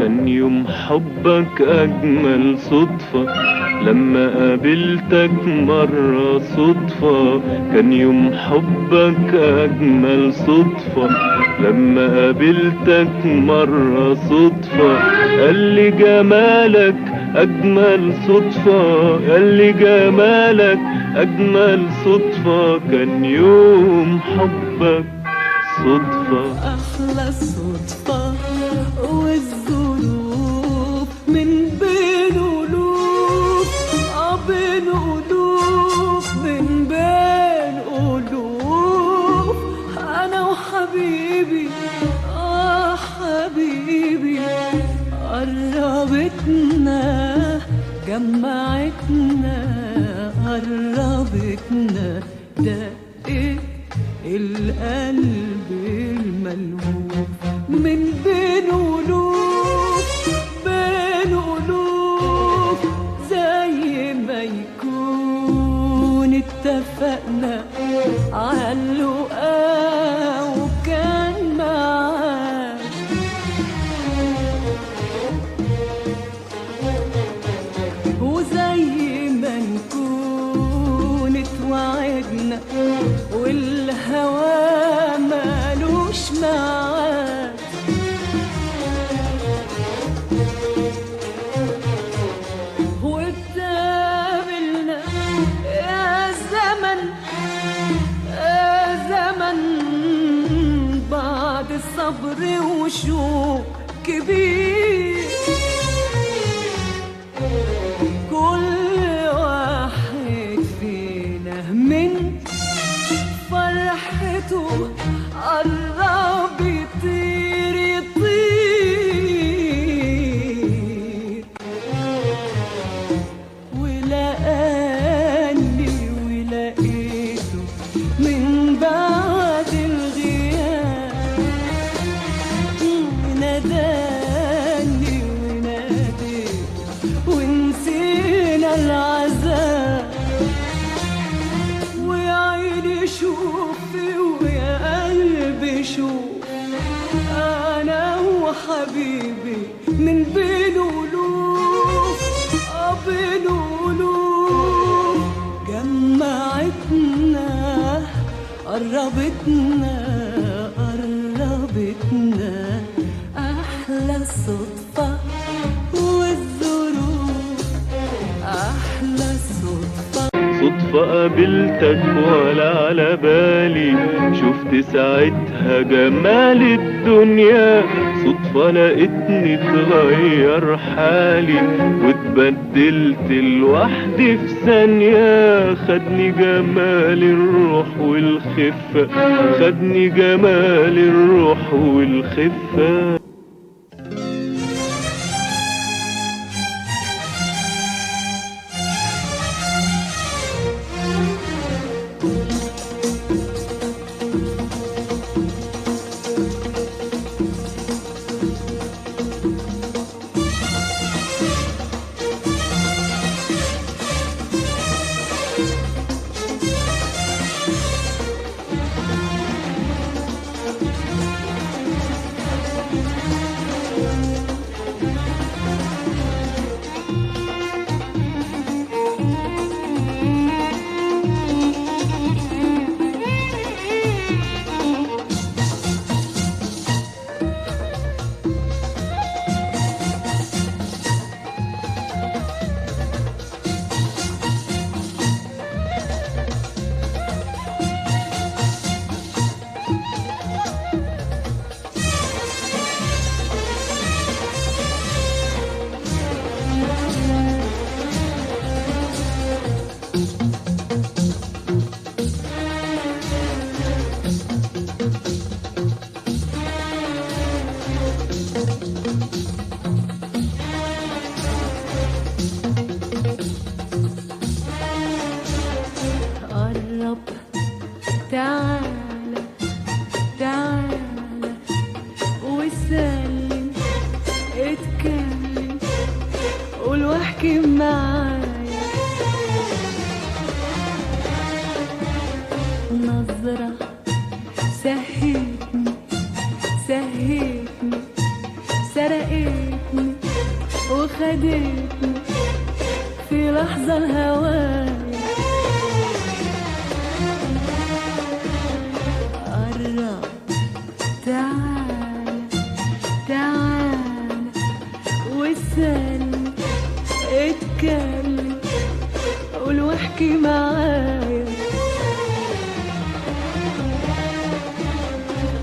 كان يوم حبك أجمل صدفة لما قابلتك مرة صدفة. كان يوم حبك أجمل صدفة لما قابلتك مرة صدفة. قالي جمالك أجمل صدفة، قالي جمالك أجمل صدفة. كان يوم حبك صدفة. أحلى صدفة والظروف من بين ألوف، بين ألوف، من بين ألوف. أنا وحبيبي حبيبي قربتنا جمعتنا قربتنا دقت القلب الملهوف من بين ألوف، بين ألوف. زي ما يكون اتفقنا عاللقا وكان معاك، وزي ما نكون اتوعدنا والهوى مالوش معاك. واتقابلنا يا زمن يا زمن بعد الصبر وشوق كبير. كل واحد فينا من فرحته قرب يطير يطير. ولقاني ولقيته من بعد الغياب، ناداني وناديته ونسينا العذاب. ويا عيني شوفي ويا قلبي شوف، أنا وحبيبي من بين ألوف، بين ألوف. جمعتنا قربتنا قربتنا أحلى صدفة والظروف أحلى صدفة. صدفة قابلتك ولا على بالي، شفت ساعتها جمال الدنيا. صدفة لقيتني اتغير حالي واتبدلت لوحدي في ثانية. خدني جمال الروح والخفة، خدني جمال الروح والخفة. تعالى تعالى وسلم، اتكلم قول واحكي معايا. نظرة سهيتني سهيتني سرقتني وخدتني في لحظة الهوايا. قرب تعال تعال واسألني اتكلم قول واحكي معايا.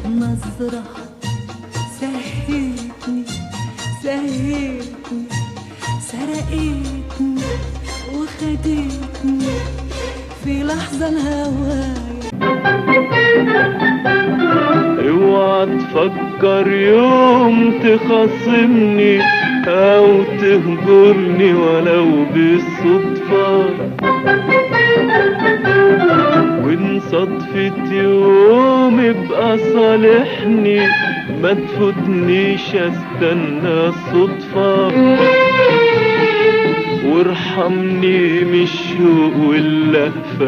نظرة سهيتني سهيتني سرقتني وخدتني في لحظة الهوايا. اوعى تفكر يوم تخاصمني او تهجرني ولو بالصدفة، وان صدفة يوم ابقى صالحني ما تفوتنيش استنى الصدفة. وارحمني من الشوق واللهفة،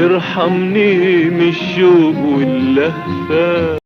ارحمني من الشوق واللهفة.